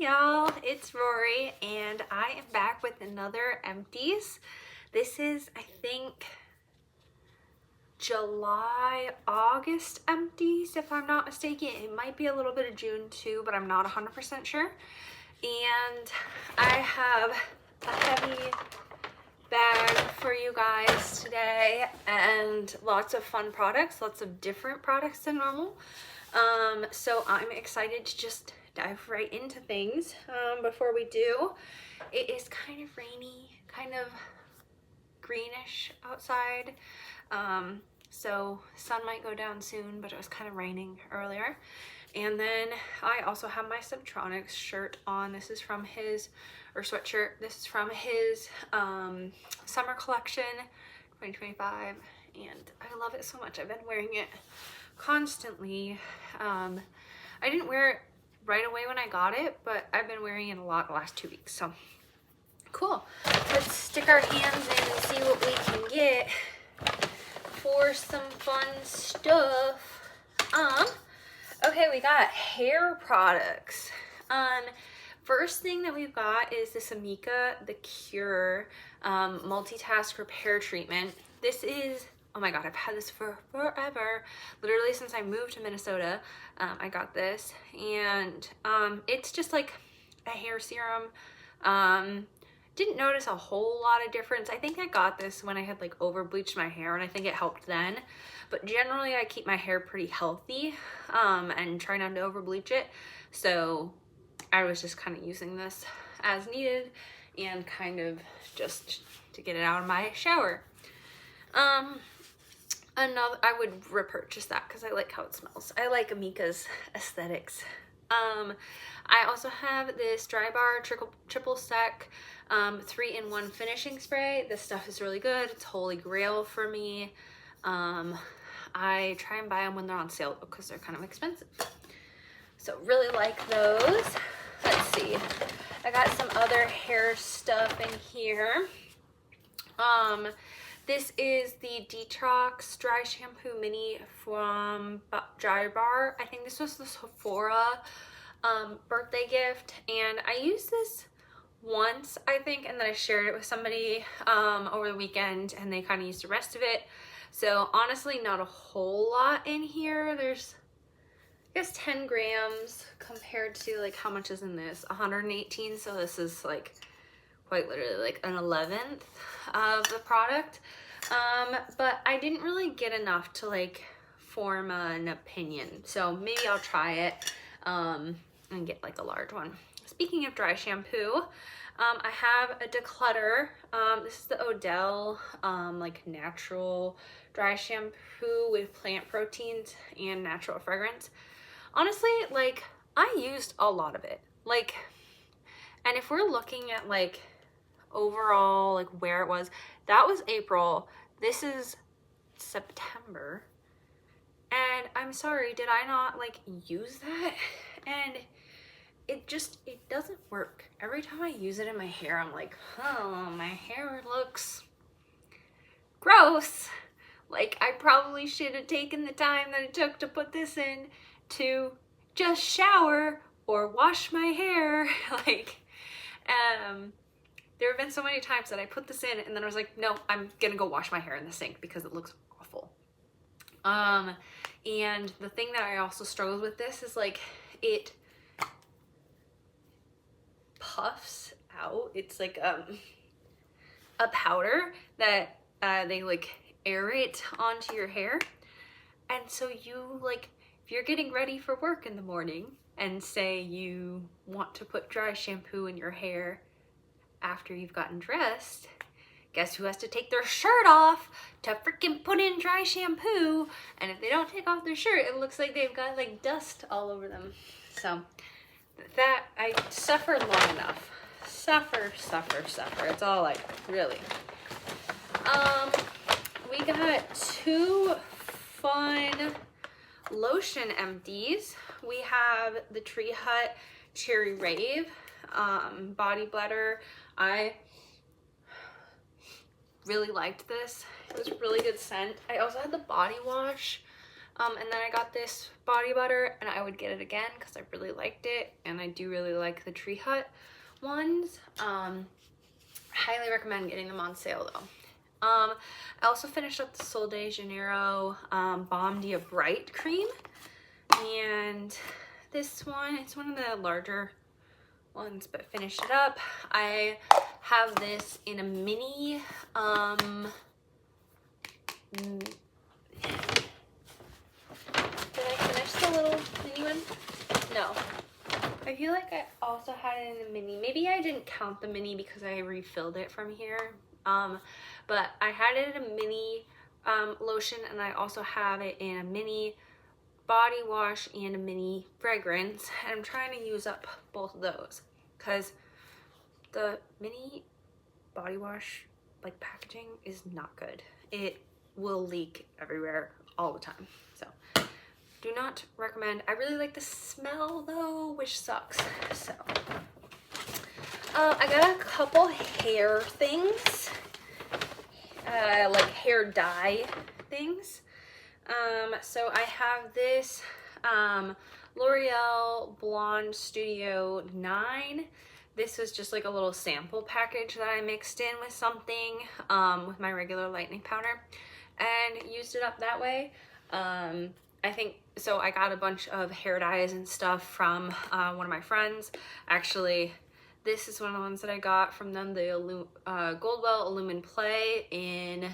y'all, it's Rory and I am back with another Empties. This is, I think, July, August Empties, if I'm not mistaken. It might be a little bit of June too, but I'm not 100% sure. And I have a heavy bag for you guys today and lots of fun products, lots of different products than normal. So I'm excited to just dive right into things. Before we do, it is kind of rainy, kind of greenish outside. So sun might go down soon, but it was kind of raining earlier. And then I also have my Subtronics shirt on. This is from his, or sweatshirt. This is from his summer collection 2025, and I love it so much. I've been wearing it constantly. I didn't wear it right away when I got it, but I've been wearing it a lot the last 2 weeks, so cool. Let's stick our hands in and see what we can get for some fun stuff. Okay, we got hair products. First thing that we've got is this Amika The Cure multitask repair treatment. This is, oh my god, I've had this for forever. Literally since I moved to Minnesota, I got this, and it's just like a hair serum. Didn't notice a whole lot of difference. I think I got this when I had like over bleached my hair, and I think it helped then. But generally I keep my hair pretty healthy and try not to over bleach it. So I was just kind of using this as needed and kind of just to get it out of my shower. I would repurchase that because I like how it smells. I like Amika's aesthetics. I also have this Dry Bar Triple Sec 3-in-1 finishing spray. This stuff is really good. It's holy grail for me. I try and buy them when they're on sale because they're kind of expensive. So really like those. Let's see. I got some other hair stuff in here. This is the Detox Dry Shampoo Mini from Dry Bar. I think this was the Sephora birthday gift, and I used this once, I think, and then I shared it with somebody over the weekend, and they kind of used the rest of it. So honestly, not a whole lot in here. There's, I guess, 10 grams compared to like how much is in this, 118. So this is like quite literally like an 11th of the product. But I didn't really get enough to like form an opinion, so maybe I'll try it and get like a large one. Speaking of dry shampoo, I have a declutter. This is the Odell like natural dry shampoo with plant proteins and natural fragrance. Honestly, like, I used a lot of it, like, and if we're looking at like overall like where it was, that was April, this is September, and I'm sorry, did I not like use that? And it doesn't work. Every time I use it in my hair, I'm like, oh, my hair looks gross. Like, I probably should have taken the time that it took to put this in to just shower or wash my hair. Like, there have been so many times that I put this in and then I was like, no, I'm gonna go wash my hair in the sink because it looks awful. And the thing that I also struggled with this is like, it puffs out. It's like a powder that they like aerate onto your hair. And so you like, if you're getting ready for work in the morning and say you want to put dry shampoo in your hair after you've gotten dressed, guess who has to take their shirt off to freaking put in dry shampoo? And if they don't take off their shirt, it looks like they've got like dust all over them. So that, I suffered long enough. Suffer. It's all like, really. We got 2 fun lotion empties. We have the Tree Hut Cherry Rave body blender. I really liked this. It was a really good scent. I also had the body wash And then I got this body butter, and I would get it again because I really liked it, and I do really like the Tree Hut ones. Highly recommend getting them on sale though. I also finished up the Sol de Janeiro Balm Dia Bright cream, and this one, it's one of the larger ones, but finished it up. I have this in a mini did I finish the little mini one? No. I feel like I also had it in a mini. Maybe I didn't count the mini because I refilled it from here. But I had it in a mini lotion, and I also have it in a mini body wash and a mini fragrance. And I'm trying to use up both of those because the mini body wash like packaging is not good. It will leak everywhere all the time. So do not recommend. I really like the smell though, which sucks. So I got a couple hair things, like hair dye things. So I have this L'Oreal Blonde Studio 9. This was just like a little sample package that I mixed in with something, with my regular lightening powder, and used it up that way. I think, so I got a bunch of hair dyes and stuff from one of my friends. Actually, this is one of the ones that I got from them, the Goldwell Illumine Play in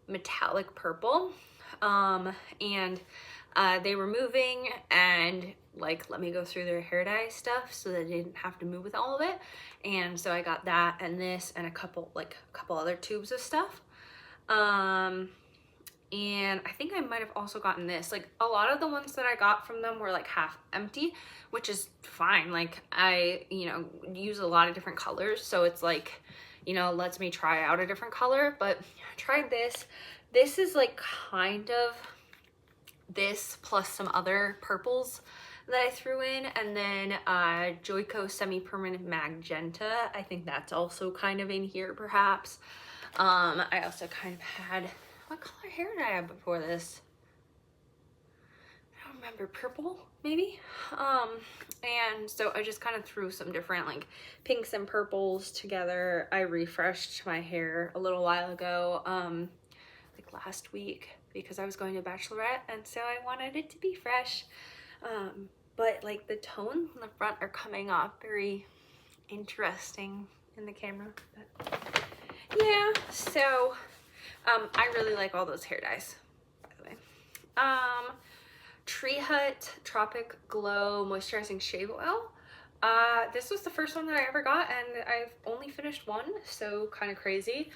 metallic purple. And they were moving and like let me go through their hair dye stuff so that I didn't have to move with all of it. And so I got that and this and a couple other tubes of stuff. And I think I might have also gotten this. Like a lot of the ones that I got from them were like half empty, which is fine. Like I, use a lot of different colors. So it's like, lets me try out a different color, but I tried this. This is like kind of this plus some other purples that I threw in. And then Joico Semi-Permanent Magenta. I think that's also kind of in here perhaps. I also kind of had, what color hair did I have before this? I don't remember, purple maybe? And so I just kind of threw some different like pinks and purples together. I refreshed my hair a little while ago, like last week, because I was going to a bachelorette and so I wanted it to be fresh. But like the tones in the front are coming off very interesting in the camera. But yeah, so I really like all those hair dyes, by the way. Tree Hut Tropic Glow Moisturizing Shave Oil. This was the first one that I ever got, and I've only finished one, so kind of crazy.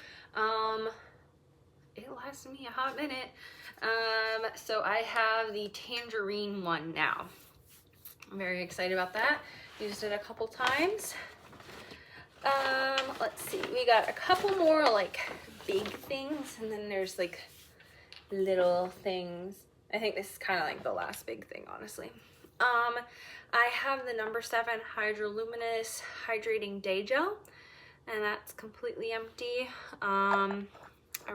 It lasted me a hot minute. So I have the tangerine one now. I'm very excited about that. Used it a couple times. Let's see, we got a couple more like big things, and then there's like little things. I think this is kind of like the last big thing, honestly. I have the No. 7 Hydroluminous Hydrating Day Gel, and that's completely empty. I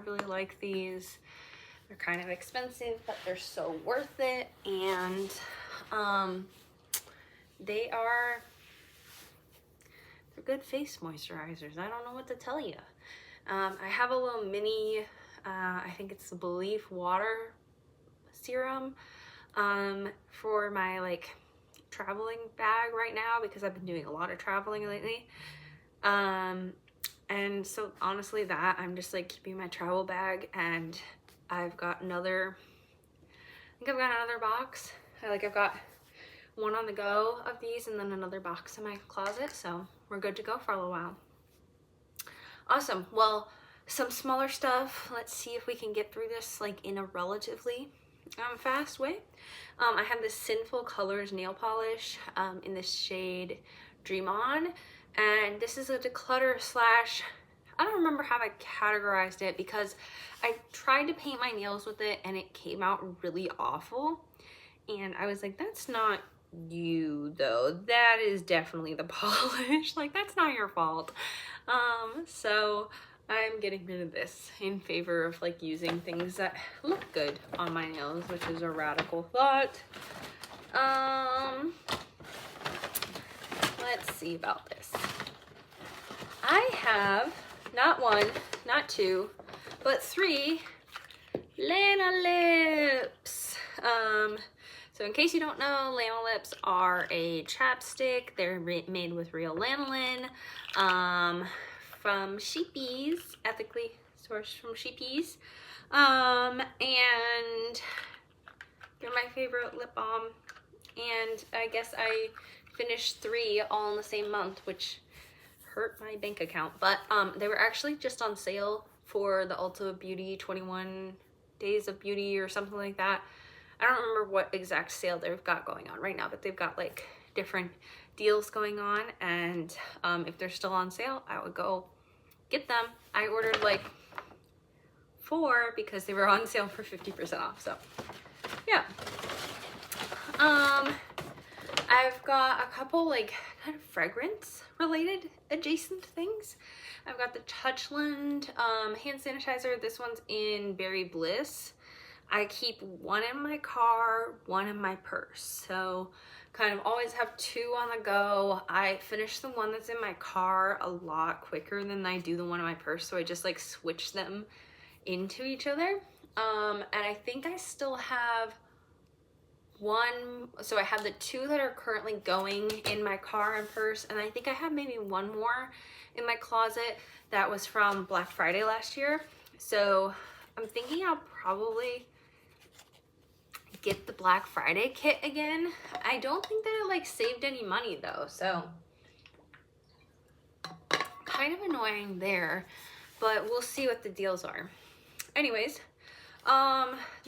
really like these. They're kind of expensive, but they're so worth it, and they're good face moisturizers. I don't know what to tell you. I have a little mini, I think it's the Belief water serum for my like traveling bag right now, because I've been doing a lot of traveling lately. And so honestly that I'm just like keeping my travel bag, and I've got another, I think I've got another box. I've got one on the go of these and then another box in my closet, so we're good to go for a little while. Awesome. Well, some smaller stuff. Let's see if we can get through this like in a relatively fast way. I have this Sinful Colors nail polish in the shade Dream On, and this is a declutter slash, I don't remember how I categorized it, because I tried to paint my nails with it and it came out really awful, and I was like, that's not you though, that is definitely the polish, like that's not your fault. So I'm getting rid of this in favor of like using things that look good on my nails, which is a radical thought. Let's see about this. I have not one, not two, but 3 Lana lips. So in case you don't know, Lana lips are a chapstick. They're made with real lanolin, from Sheepies, ethically sourced from Sheepies. And they're my favorite lip balm. And I guess I finished 3 all in the same month, which hurt my bank account. But they were actually just on sale for the Ulta Beauty 21 Days of Beauty or something like that. I don't remember what exact sale they've got going on right now, but they've got like different deals going on. And if they're still on sale, I would go get them. I ordered like 4 because they were on sale for 50% off. So yeah. I've got a couple like kind of fragrance related adjacent things. I've got the Touchland hand sanitizer. This one's in Berry Bliss. I keep 1 in my car, 1 in my purse. So kind of always have 2 on the go. I finish the one that's in my car a lot quicker than I do the one in my purse. So I just like switch them into each other. And I think I still have 1, so I have the 2 that are currently going in my car and purse, and I think I have maybe 1 more in my closet that was from Black Friday last year. So I'm thinking I'll probably get the Black Friday kit again. I don't think that it like saved any money though, so kind of annoying there, but we'll see what the deals are. Anyways,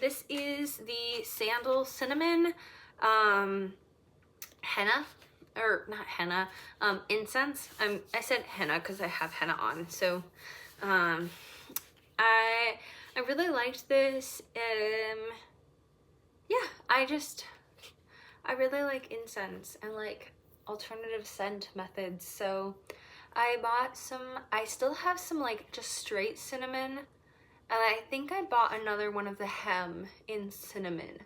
this is the Sandal Cinnamon henna, or not henna, incense. I said henna because I have henna on. So I really liked this. Yeah, I really like incense and like alternative scent methods. So I bought some, I still have some like just straight cinnamon. And I think I bought another one of the hem in cinnamon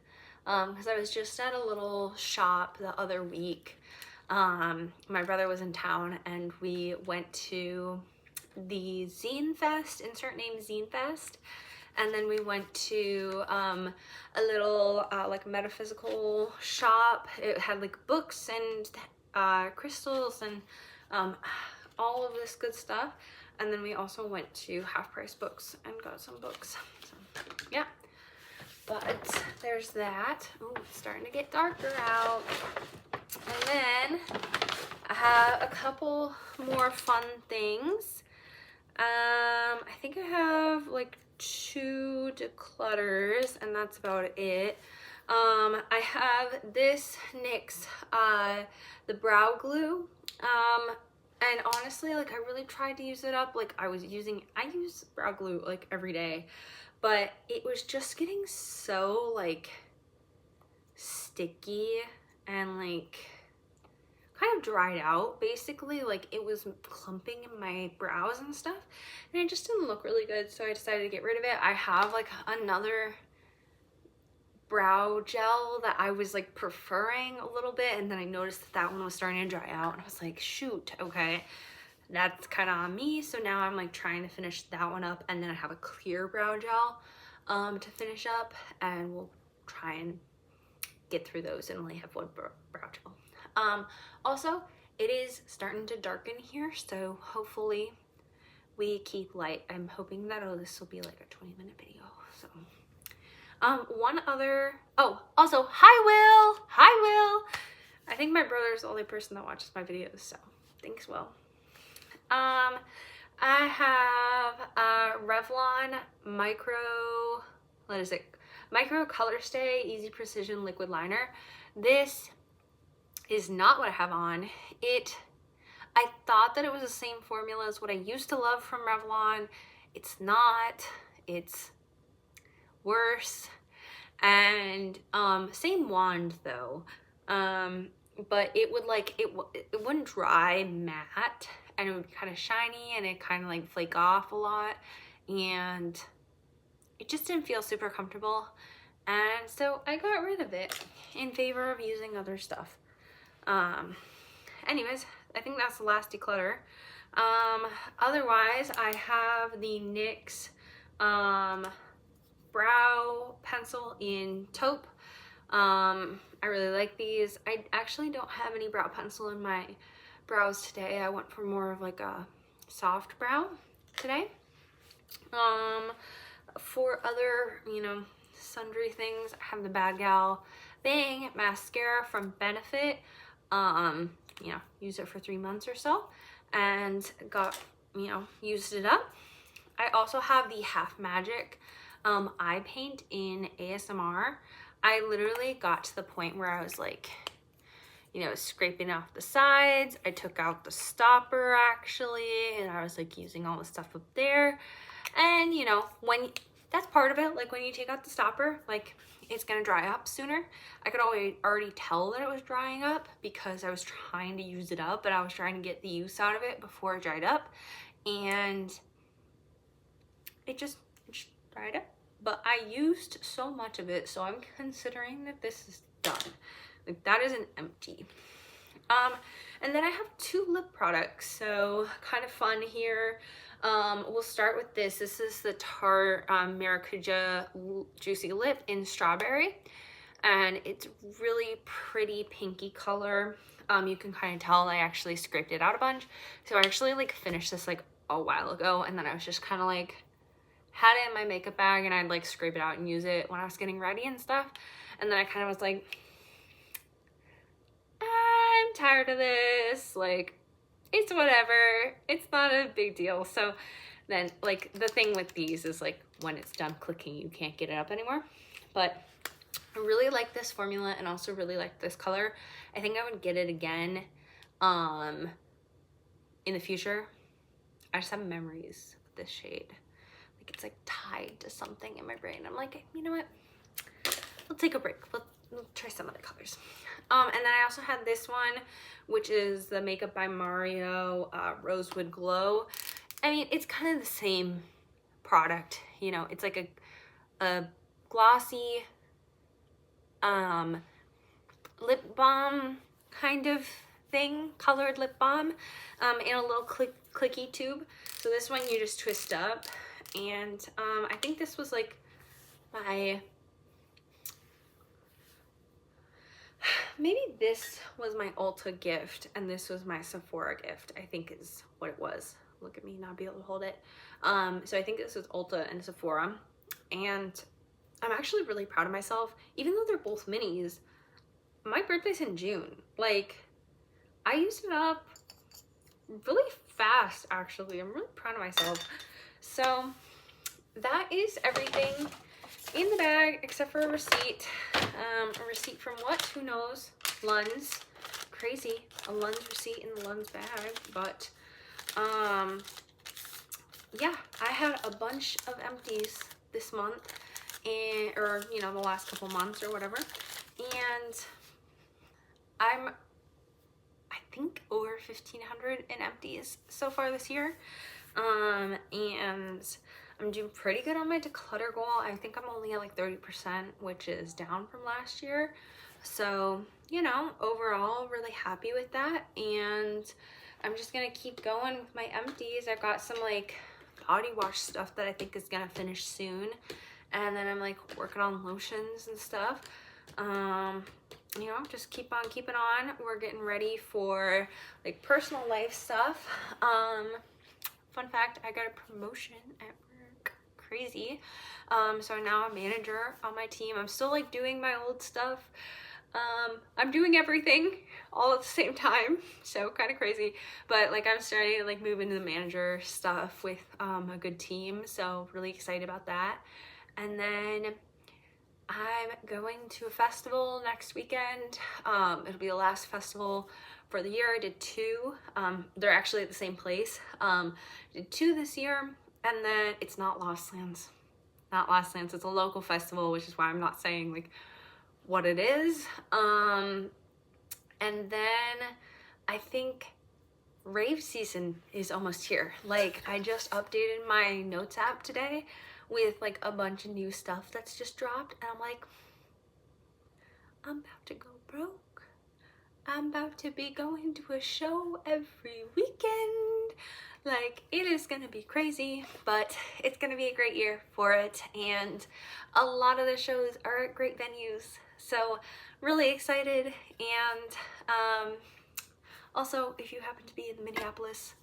because I was just at a little shop the other week. My brother was in town and we went to the Zine Fest, insert name Zine Fest. And then we went to a little like metaphysical shop. It had like books and crystals and all of this good stuff. And then we also went to Half Price Books and got some books. So, yeah. But there's that. Oh, it's starting to get darker out. And then I have a couple more fun things. I think I have like 2 declutters, and that's about it. I have this NYX, the brow glue. And honestly, like I really tried to use it up. Like I use brow glue like every day, but it was just getting so like sticky and like kind of dried out basically. Like it was clumping in my brows and stuff, and it just didn't look really good. So I decided to get rid of it. I have like another brow gel that I was like preferring a little bit, and then I noticed that one was starting to dry out, and I was like, shoot, okay, that's kind of on me. So now I'm like trying to finish that one up, and then I have a clear brow gel to finish up, and we'll try and get through those and only have 1 brow gel. Also, it is starting to darken here, so hopefully we keep light. I'm hoping that this will be like a 20-minute video. So one other, oh, also, hi Will! Hi Will! I think my brother's the only person that watches my videos, so thanks, Will. I have a Revlon Micro Color Stay Easy Precision Liquid Liner. This is not what I have on. I thought that it was the same formula as what I used to love from Revlon. It's not. It's worse. And same wand though. But it would like it wouldn't dry matte, and it would be kind of shiny and it kind of like flake off a lot, and it just didn't feel super comfortable. And so I got rid of it in favor of using other stuff. Anyways, I think that's the last declutter. Otherwise, I have the NYX brow pencil in taupe. I really like these. I actually don't have any brow pencil in my brows today. I went for more of like a soft brow today. For other, you know, sundry things, I have the Bad Gal Bang mascara from Benefit. You know, used it for 3 months or so and got, you know, used it up. I also have the Half Magic eye paint in ASMR. I literally got to the point where I was like, you know, scraping off the sides. I took out the stopper actually, and I was like using all the stuff up there. And you know, when that's part of it, like when you take out the stopper, like it's gonna dry up sooner. I could already tell that it was drying up because I was trying to use it up, but I was trying to get the use out of it before it dried up, and it just dried up. But I used so much of it, so I'm considering that this is done. Like that is an empty. And then I have 2 lip products, so kind of fun here. We'll start with this. This is the Tarte Maracuja Juicy Lip in Strawberry, and it's really pretty pinky color. You can kind of tell I actually scraped it out a bunch. So I actually like finished this like a while ago, and then I was just kind of like had it in my makeup bag, and I'd like scrape it out and use it when I was getting ready and stuff. And then I kind of was like, I'm tired of this, like it's whatever, it's not a big deal. So then like the thing with these is like when it's done clicking, you can't get it up anymore. But I really like this formula and also really like this color. I think I would get it again in the future. I just have memories with this shade. Like it's like tied to something in my brain. I'm like, you know what? We'll take a break. We'll try some other colors. And then I also had this one, which is the Makeup by Mario Rosewood Glow. I mean, it's kind of the same product, you know. It's like a glossy lip balm kind of thing, colored lip balm in a little clicky tube. So this one you just twist up, and I think this was like maybe this was my Ulta gift and this was my Sephora gift, I think is what it was. Look at me not be able to hold it. So I think this was Ulta and Sephora, and I'm actually really proud of myself. Even though they're both minis, my birthday's in June. Like, I used it up really fast, actually. I'm really proud of myself. So that is everything in the bag except for a receipt. A receipt from what? Who knows? Lunds. Crazy. A Lunds receipt in the Lunds bag. But yeah, I had a bunch of empties this month, and or you know, the last couple months or whatever, and I think over 1,500 in empties so far this year, and I'm doing pretty good on my declutter goal. I think I'm only at like 30%, which is down from last year. So, you know, overall really happy with that, and I'm just gonna keep going with my empties. I've got some like body wash stuff that I think is gonna finish soon, and then I'm like working on lotions and stuff. You know, just keep on keeping on. We're getting ready for like personal life stuff. Fun fact, I got a promotion at work. Crazy. So now I'm a manager on my team. I'm still like doing my old stuff. I'm doing everything all at the same time, so kind of crazy, but like I'm starting to like move into the manager stuff with a good team, so really excited about that. And then I'm going to a festival next weekend. It'll be the last festival for the year. I did 2. They're actually at the same place. Did 2 this year, and then it's not Lost Lands. Not Lost Lands. It's a local festival, which is why I'm not saying like what it is. And then I think rave season is almost here. Like, I just updated my notes app today with like a bunch of new stuff that's just dropped, and I'm like, I'm about to go broke. I'm about to be going to a show every weekend. Like, it is gonna be crazy, but it's gonna be a great year for it, and a lot of the shows are at great venues, so really excited. And also, if you happen to be in the Minneapolis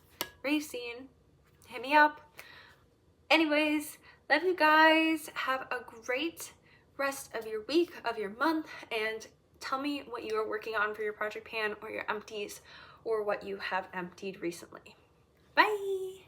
rave scene, hit me up. Anyways, love you guys. Have a great rest of your week, of your month, and tell me what you are working on for your project pan or your empties, or what you have emptied recently. Bye!